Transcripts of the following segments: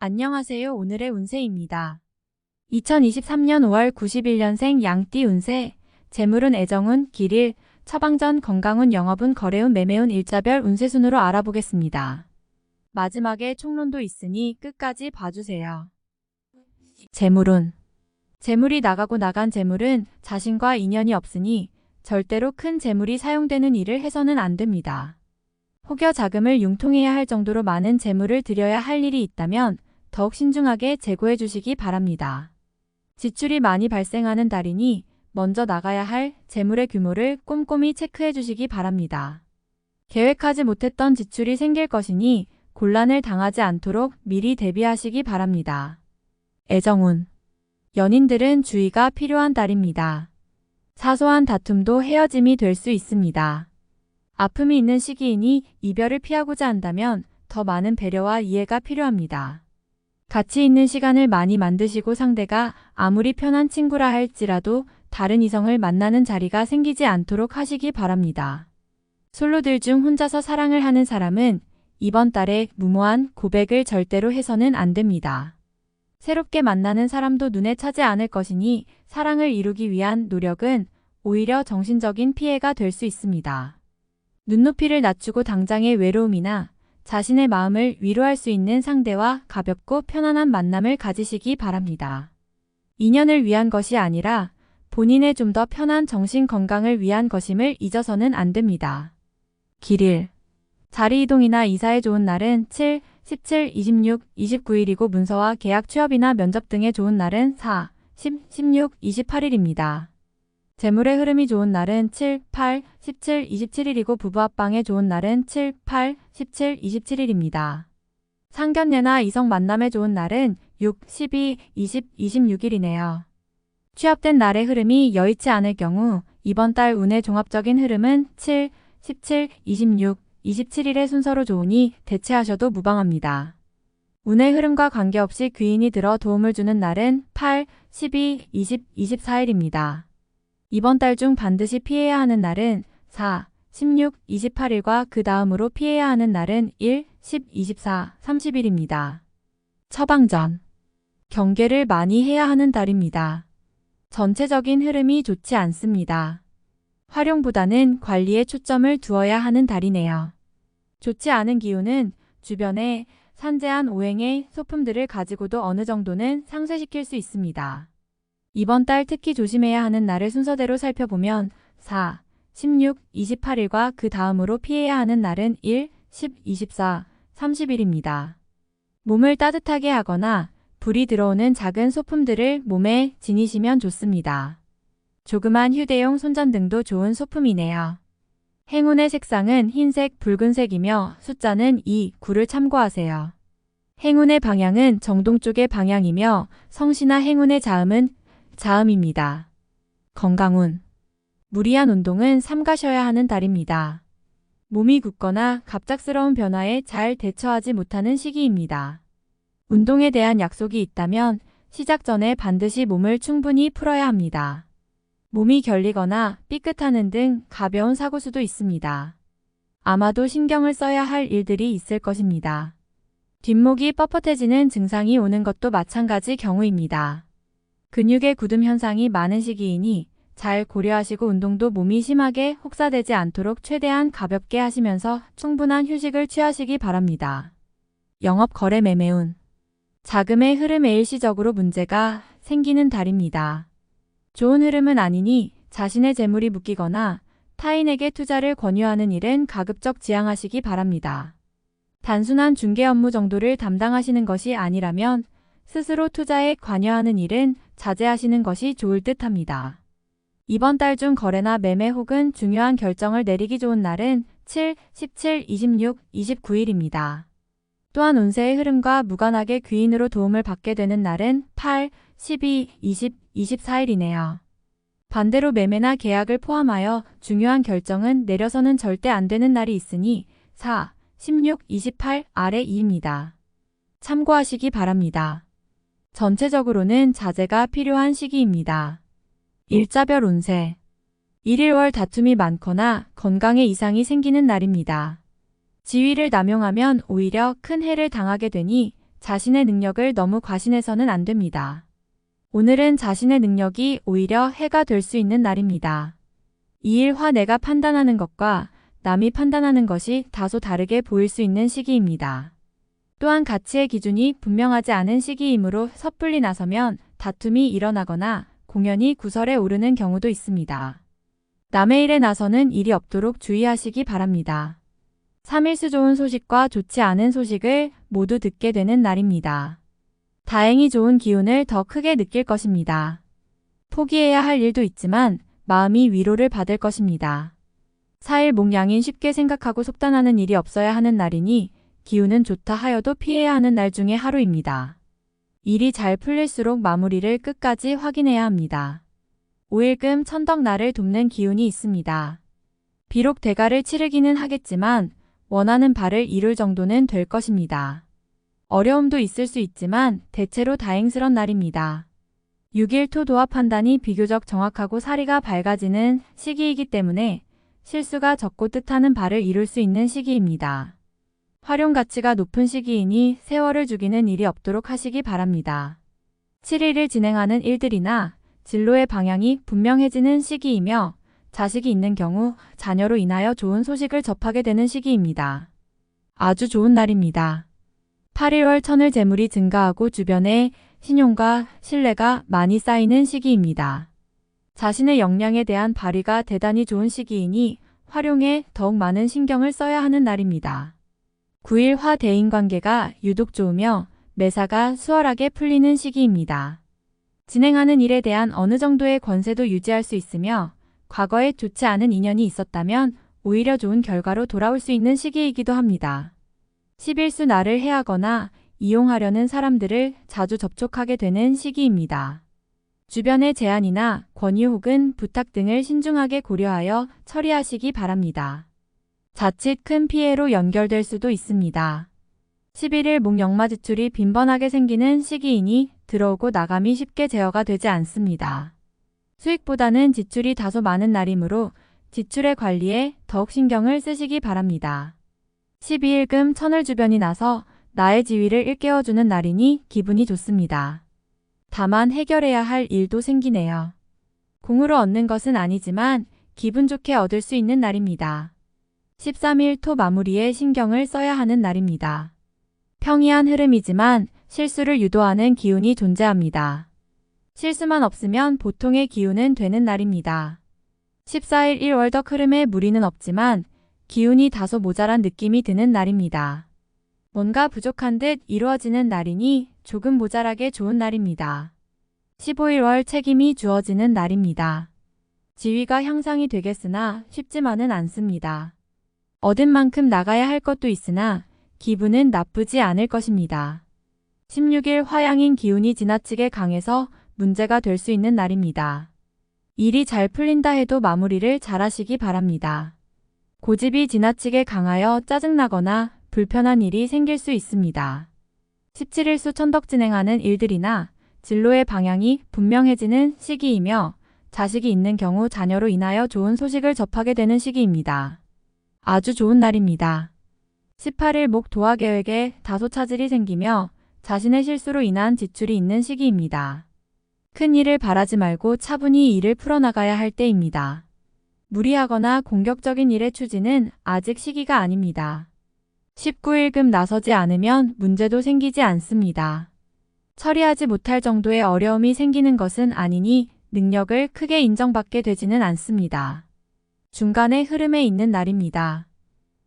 안녕하세요. 오늘의 운세입니다. 2023년 5월 91년생 양띠 운세. 재물운, 애정운, 길일, 처방전, 건강운, 영업운, 거래운, 매매운 일자별 운세 순으로 알아보겠습니다. 마지막에 총론도 있으니 끝까지 봐주세요. 재물운. 재물이 나가고 나간 재물은 자신과 인연이 없으니 절대로 큰 재물이 사용되는 일을 해서는 안 됩니다. 혹여 자금을 융통해야 할 정도로 많은 재물을 들여야 할 일이 있다면 더욱 신중하게 재고해 주시기 바랍니다. 지출이 많이 발생하는 달이니 먼저 나가야 할 재물의 규모를 꼼꼼히 체크해 주시기 바랍니다. 계획하지 못했던 지출이 생길 것이니 곤란을 당하지 않도록 미리 대비하시기 바랍니다. 애정운. 연인들은 주의가 필요한 달입니다. 사소한 다툼도 헤어짐이 될 수 있습니다. 아픔이 있는 시기이니 이별을 피하고자 한다면 더 많은 배려와 이해가 필요합니다. 가치 있는 시간을 많이 만드시고 상대가 아무리 편한 친구라 할지라도 다른 이성을 만나는 자리가 생기지 않도록 하시기 바랍니다. 솔로들 중 혼자서 사랑을 하는 사람은 이번 달에 무모한 고백을 절대로 해서는 안 됩니다. 새롭게 만나는 사람도 눈에 차지 않을 것이니 사랑을 이루기 위한 노력은 오히려 정신적인 피해가 될 수 있습니다. 눈높이를 낮추고 당장의 외로움이나 자신의 마음을 위로할 수 있는 상대와 가볍고 편안한 만남을 가지시기 바랍니다. 인연을 위한 것이 아니라 본인의 좀 더 편한 정신 건강을 위한 것임을 잊어서는 안 됩니다. 길일. 자리 이동이나 이사에 좋은 날은 7, 17, 26, 29일이고 문서와 계약 취업이나 면접 등에 좋은 날은 4, 10, 16, 28일입니다. 재물의 흐름이 좋은 날은 7, 8, 17, 27일이고 부부 합방에 좋은 날은 7, 8, 17, 27일입니다. 상견례나 이성 만남에 좋은 날은 6, 12, 20, 26일이네요. 취업된 날의 흐름이 여의치 않을 경우 이번 달 운의 종합적인 흐름은 7, 17, 26, 27일의 순서로 좋으니 대체하셔도 무방합니다. 운의 흐름과 관계없이 귀인이 들어 도움을 주는 날은 8, 12, 20, 24일입니다. 이번 달 중 반드시 피해야 하는 날은 4, 16, 28일과 그 다음으로 피해야 하는 날은 1, 10, 24, 30일입니다. 처방전. 경계를 많이 해야 하는 달입니다. 전체적인 흐름이 좋지 않습니다. 활용보다는 관리에 초점을 두어야 하는 달이네요. 좋지 않은 기운은 주변에 산재한 오행의 소품들을 가지고도 어느 정도는 상쇄시킬 수 있습니다. 이번 달 특히 조심해야 하는 날을 순서대로 살펴보면 4, 16, 28일과 그 다음으로 피해야 하는 날은 1, 10, 24, 30일입니다. 몸을 따뜻하게 하거나 불이 들어오는 작은 소품들을 몸에 지니시면 좋습니다. 조그만 휴대용 손전등도 좋은 소품이네요. 행운의 색상은 흰색, 붉은색이며 숫자는 2, 9를 참고하세요. 행운의 방향은 정동 쪽의 방향이며 성씨나 행운의 자음은 자음입니다. 건강운. 무리한 운동은 삼가셔야 하는 달입니다. 몸이 굳거나 갑작스러운 변화에 잘 대처하지 못하는 시기입니다. 운동에 대한 약속이 있다면 시작 전에 반드시 몸을 충분히 풀어야 합니다. 몸이 결리거나 삐끗하는 등 가벼운 사고수도 있습니다. 아마도 신경을 써야 할 일들이 있을 것입니다. 뒷목이 뻣뻣해지는 증상이 오는 것도 마찬가지 경우입니다. 근육의 굳음 현상이 많은 시기이니 잘 고려하시고 운동도 몸이 심하게 혹사되지 않도록 최대한 가볍게 하시면서 충분한 휴식을 취하시기 바랍니다. 영업, 거래, 매매운. 자금의 흐름에 일시적으로 문제가 생기는 달입니다. 좋은 흐름은 아니니 자신의 재물이 묶이거나 타인에게 투자를 권유하는 일은 가급적 지양하시기 바랍니다. 단순한 중개 업무 정도를 담당하시는 것이 아니라면 스스로 투자에 관여하는 일은 자제하시는 것이 좋을 듯 합니다. 이번 달 중 거래나 매매 혹은 중요한 결정을 내리기 좋은 날은 7, 17, 26, 29일입니다. 또한 운세의 흐름과 무관하게 귀인으로 도움을 받게 되는 날은 8, 12, 20, 24일이네요. 반대로 매매나 계약을 포함하여 중요한 결정은 내려서는 절대 안 되는 날이 있으니 4, 16, 28 아래 2입니다. 참고하시기 바랍니다. 전체적으로는 자제가 필요한 시기입니다. 일자별 운세. 1, 1월 다툼이 많거나 건강에 이상이 생기는 날입니다. 지위를 남용하면 오히려 큰 해를 당하게 되니 자신의 능력을 너무 과신해서는 안 됩니다. 오늘은 자신의 능력이 오히려 해가 될 수 있는 날입니다. 이 일화 내가 판단하는 것과 남이 판단하는 것이 다소 다르게 보일 수 있는 시기입니다. 또한 가치의 기준이 분명하지 않은 시기이므로 섣불리 나서면 다툼이 일어나거나 공연이 구설에 오르는 경우도 있습니다. 남의 일에 나서는 일이 없도록 주의하시기 바랍니다. 3일수 좋은 소식과 좋지 않은 소식을 모두 듣게 되는 날입니다. 다행히 좋은 기운을 더 크게 느낄 것입니다. 포기해야 할 일도 있지만 마음이 위로를 받을 것입니다. 4일 목양인 쉽게 생각하고 속단하는 일이 없어야 하는 날이니 기운은 좋다 하여도 피해야 하는 날 중에 하루입니다. 일이 잘 풀릴수록 마무리를 끝까지 확인해야 합니다. 5일금 천덕날을 돕는 기운이 있습니다. 비록 대가를 치르기는 하겠지만 원하는 바를 이룰 정도는 될 것입니다. 어려움도 있을 수 있지만 대체로 다행스런 날입니다. 6일 토도와 판단이 비교적 정확하고 사리가 밝아지는 시기이기 때문에 실수가 적고 뜻하는 바를 이룰 수 있는 시기입니다. 활용 가치가 높은 시기이니 세월을 죽이는 일이 없도록 하시기 바랍니다. 7일을 진행하는 일들이나 진로의 방향이 분명해지는 시기이며 자식이 있는 경우 자녀로 인하여 좋은 소식을 접하게 되는 시기입니다. 아주 좋은 날입니다. 8일월 천을 재물이 증가하고 주변에 신용과 신뢰가 많이 쌓이는 시기입니다. 자신의 역량에 대한 발휘가 대단히 좋은 시기이니 활용에 더욱 많은 신경을 써야 하는 날입니다. 9일 화 대인관계가 유독 좋으며 매사가 수월하게 풀리는 시기입니다. 진행하는 일에 대한 어느 정도의 권세도 유지할 수 있으며 과거에 좋지 않은 인연이 있었다면 오히려 좋은 결과로 돌아올 수 있는 시기이기도 합니다. 11수 날을 해하거나 이용하려는 사람들을 자주 접촉하게 되는 시기입니다. 주변의 제안이나 권유 혹은 부탁 등을 신중하게 고려하여 처리하시기 바랍니다. 자칫 큰 피해로 연결될 수도 있습니다. 11일 목역마 지출이 빈번하게 생기는 시기이니 들어오고 나감이 쉽게 제어가 되지 않습니다. 수익보다는 지출이 다소 많은 날이므로 지출의 관리에 더욱 신경을 쓰시기 바랍니다. 12일금 천을 주변이 나서 나의 지위를 일깨워주는 날이니 기분이 좋습니다. 다만 해결해야 할 일도 생기네요. 공으로 얻는 것은 아니지만 기분 좋게 얻을 수 있는 날입니다. 13일 토 마무리에 신경을 써야 하는 날입니다. 평이한 흐름이지만 실수를 유도하는 기운이 존재합니다. 실수만 없으면 보통의 기운은 되는 날입니다. 14일 1월덕 흐름에 무리는 없지만 기운이 다소 모자란 느낌이 드는 날입니다. 뭔가 부족한 듯 이루어지는 날이니 조금 모자라게 좋은 날입니다. 15일월 책임이 주어지는 날입니다. 지위가 향상이 되겠으나 쉽지만은 않습니다. 얻은 만큼 나가야 할 것도 있으나 기분은 나쁘지 않을 것입니다. 16일 화양인 기운이 지나치게 강해서 문제가 될 수 있는 날입니다. 일이 잘 풀린다 해도 마무리를 잘하시기 바랍니다. 고집이 지나치게 강하여 짜증나거나 불편한 일이 생길 수 있습니다. 17일수 천덕 진행하는 일들이나 진로의 방향이 분명해지는 시기이며 자식이 있는 경우 자녀로 인하여 좋은 소식을 접하게 되는 시기입니다. 아주 좋은 날입니다. 18일 목 도화 계획에 다소 차질이 생기며 자신의 실수로 인한 지출이 있는 시기입니다. 큰 일을 바라지 말고 차분히 일을 풀어나가야 할 때입니다. 무리하거나 공격적인 일의 추진은 아직 시기가 아닙니다. 19일금 나서지 않으면 문제도 생기지 않습니다. 처리하지 못할 정도의 어려움이 생기는 것은 아니니 능력을 크게 인정받게 되지는 않습니다. 중간의 흐름에 있는 날입니다.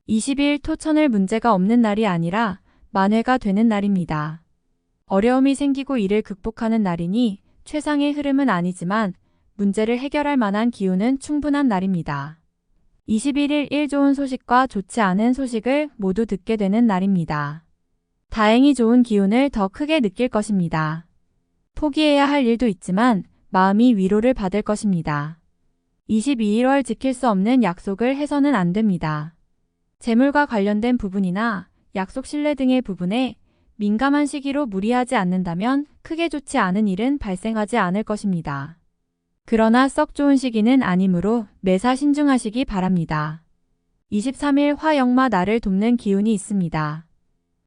20일 토천을 문제가 없는 날이 아니라 만회가 되는 날입니다. 어려움이 생기고 이를 극복하는 날이니 최상의 흐름은 아니지만 문제를 해결할 만한 기운은 충분한 날입니다. 21일 일 좋은 소식과 좋지 않은 소식을 모두 듣게 되는 날입니다. 다행히 좋은 기운을 더 크게 느낄 것입니다. 포기해야 할 일도 있지만 마음이 위로를 받을 것입니다. 22일월 지킬 수 없는 약속을 해서는 안 됩니다. 재물과 관련된 부분이나 약속 신뢰 등의 부분에 민감한 시기로 무리하지 않는다면 크게 좋지 않은 일은 발생하지 않을 것입니다. 그러나 썩 좋은 시기는 아니므로 매사 신중하시기 바랍니다. 23일 화역마 날을 돕는 기운이 있습니다.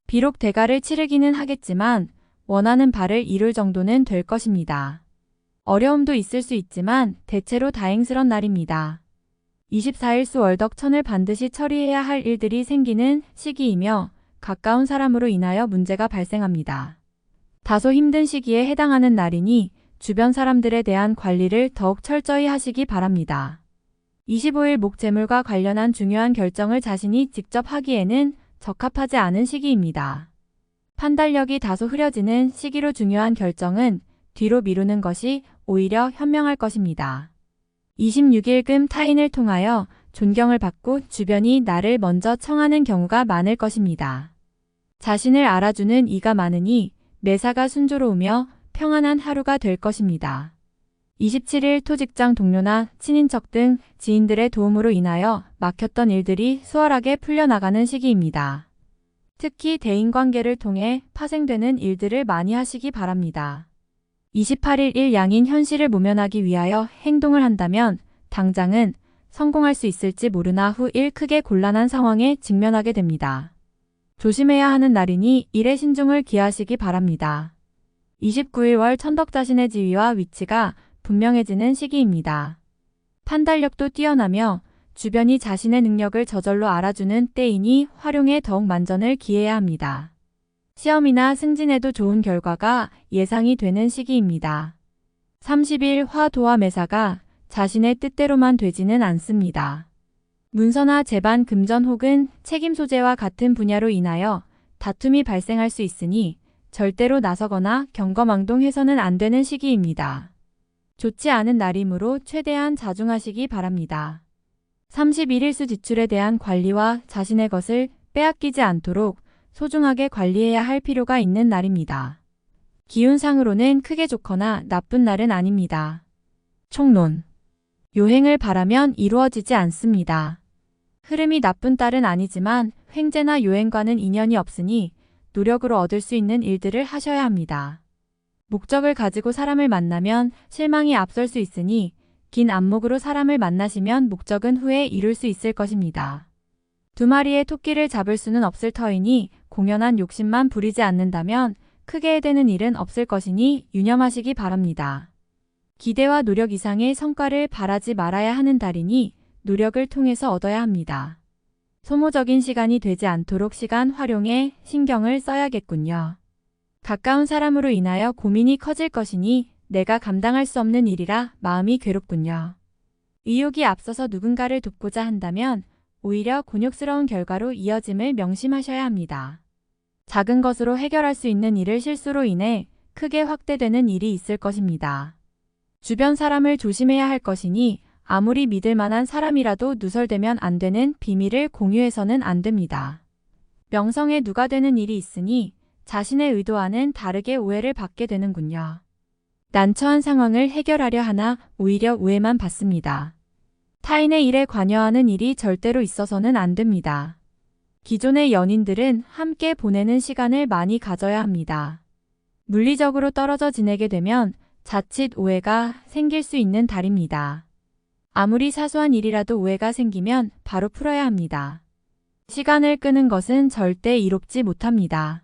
비록 대가를 치르기는 하겠지만 원하는 바를 이룰 정도는 될 것입니다. 어려움도 있을 수 있지만 대체로 다행스런 날입니다. 24일 수월덕천을 반드시 처리해야 할 일들이 생기는 시기이며 가까운 사람으로 인하여 문제가 발생합니다. 다소 힘든 시기에 해당하는 날이니 주변 사람들에 대한 관리를 더욱 철저히 하시기 바랍니다. 25일 목재물과 관련한 중요한 결정을 자신이 직접 하기에는 적합하지 않은 시기입니다. 판단력이 다소 흐려지는 시기로 중요한 결정은 뒤로 미루는 것이 오히려 현명할 것입니다. 26일 금 타인을 통하여 존경을 받고 주변이 나를 먼저 청하는 경우가 많을 것입니다. 자신을 알아주는 이가 많으니 매사가 순조로우며 평안한 하루가 될 것입니다. 27일 토직장 동료나 친인척 등 지인들의 도움으로 인하여 막혔던 일들이 수월하게 풀려나가는 시기입니다. 특히 대인관계를 통해 파생되는 일들을 많이 하시기 바랍니다. 28일 일양인 현실을 모면하기 위하여 행동을 한다면 당장은 성공할 수 있을지 모르나 후 일 크게 곤란한 상황에 직면하게 됩니다. 조심해야 하는 날이니 일에 신중을 기하시기 바랍니다. 29일 월 천덕 자신의 지위와 위치가 분명해지는 시기입니다. 판단력도 뛰어나며 주변이 자신의 능력을 저절로 알아주는 때이니 활용에 더욱 만전을 기해야 합니다. 시험이나 승진에도 좋은 결과가 예상이 되는 시기입니다. 30일 화도와 매사가 자신의 뜻대로만 되지는 않습니다. 문서나 재반 금전 혹은 책임 소재와 같은 분야로 인하여 다툼이 발생할 수 있으니 절대로 나서거나 경거망동해서는 안 되는 시기입니다. 좋지 않은 날이므로 최대한 자중하시기 바랍니다. 31일수 지출에 대한 관리와 자신의 것을 빼앗기지 않도록 소중하게 관리해야 할 필요가 있는 날입니다. 기운상으로는 크게 좋거나 나쁜 날은 아닙니다. 총론. 요행을 바라면 이루어지지 않습니다. 흐름이 나쁜 딸은 아니지만 횡재나 요행과는 인연이 없으니 노력으로 얻을 수 있는 일들을 하셔야 합니다. 목적을 가지고 사람을 만나면 실망이 앞설 수 있으니 긴 안목으로 사람을 만나시면 목적은 후에 이룰 수 있을 것입니다. 두 마리의 토끼를 잡을 수는 없을 터이니 공연한 욕심만 부리지 않는다면 크게 되는 일은 없을 것이니 유념하시기 바랍니다. 기대와 노력 이상의 성과를 바라지 말아야 하는 달이니 노력을 통해서 얻어야 합니다. 소모적인 시간이 되지 않도록 시간 활용에 신경을 써야겠군요. 가까운 사람으로 인하여 고민이 커질 것이니 내가 감당할 수 없는 일이라 마음이 괴롭군요. 의욕이 앞서서 누군가를 돕고자 한다면 오히려 곤욕스러운 결과로 이어짐을 명심하셔야 합니다. 작은 것으로 해결할 수 있는 일을 실수로 인해 크게 확대되는 일이 있을 것입니다. 주변 사람을 조심해야 할 것이니 아무리 믿을 만한 사람이라도 누설되면 안 되는 비밀을 공유해서는 안 됩니다. 명성에 누가 되는 일이 있으니 자신의 의도와는 다르게 오해를 받게 되는군요. 난처한 상황을 해결하려 하나 오히려 오해만 받습니다. 타인의 일에 관여하는 일이 절대로 있어서는 안 됩니다. 기존의 연인들은 함께 보내는 시간을 많이 가져야 합니다. 물리적으로 떨어져 지내게 되면 자칫 오해가 생길 수 있는 달입니다. 아무리 사소한 일이라도 오해가 생기면 바로 풀어야 합니다. 시간을 끄는 것은 절대 이롭지 못합니다.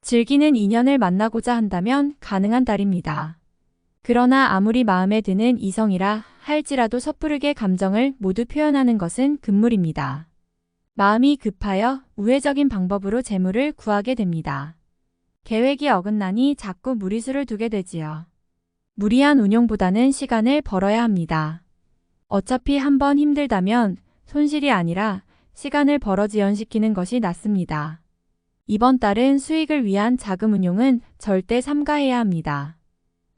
즐기는 인연을 만나고자 한다면 가능한 달입니다. 그러나 아무리 마음에 드는 이성이라 할지라도 섣부르게 감정을 모두 표현하는 것은 금물입니다. 마음이 급하여 우회적인 방법으로 재물을 구하게 됩니다. 계획이 어긋나니 자꾸 무리수를 두게 되지요. 무리한 운용보다는 시간을 벌어야 합니다. 어차피 한번 힘들다면 손실이 아니라 시간을 벌어 지연시키는 것이 낫습니다. 이번 달은 수익을 위한 자금 운용은 절대 삼가해야 합니다.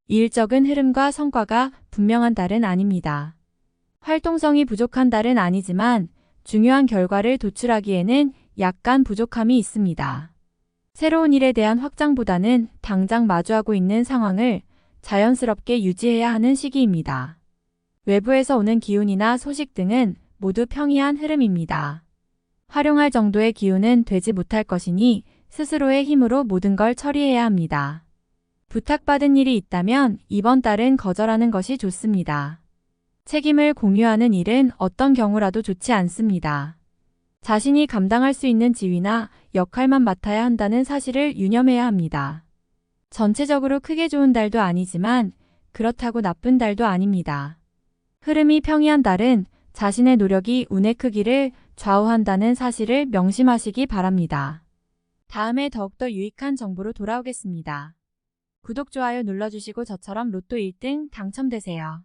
일적인 흐름과 성과가 분명한 달은 아닙니다. 활동성이 부족한 달은 아니지만 중요한 결과를 도출하기에는 약간 부족함이 있습니다. 새로운 일에 대한 확장보다는 당장 마주하고 있는 상황을 자연스럽게 유지해야 하는 시기입니다. 외부에서 오는 기운이나 소식 등은 모두 평이한 흐름입니다. 활용할 정도의 기운은 되지 못할 것이니 스스로의 힘으로 모든 걸 처리해야 합니다. 부탁받은 일이 있다면 이번 달은 거절하는 것이 좋습니다. 책임을 공유하는 일은 어떤 경우라도 좋지 않습니다. 자신이 감당할 수 있는 지위나 역할만 맡아야 한다는 사실을 유념해야 합니다. 전체적으로 크게 좋은 달도 아니지만 그렇다고 나쁜 달도 아닙니다. 흐름이 평이한 달은 자신의 노력이 운의 크기를 좌우한다는 사실을 명심하시기 바랍니다. 다음에 더욱더 유익한 정보로 돌아오겠습니다. 구독, 좋아요 눌러주시고 저처럼 로또 1등 당첨되세요.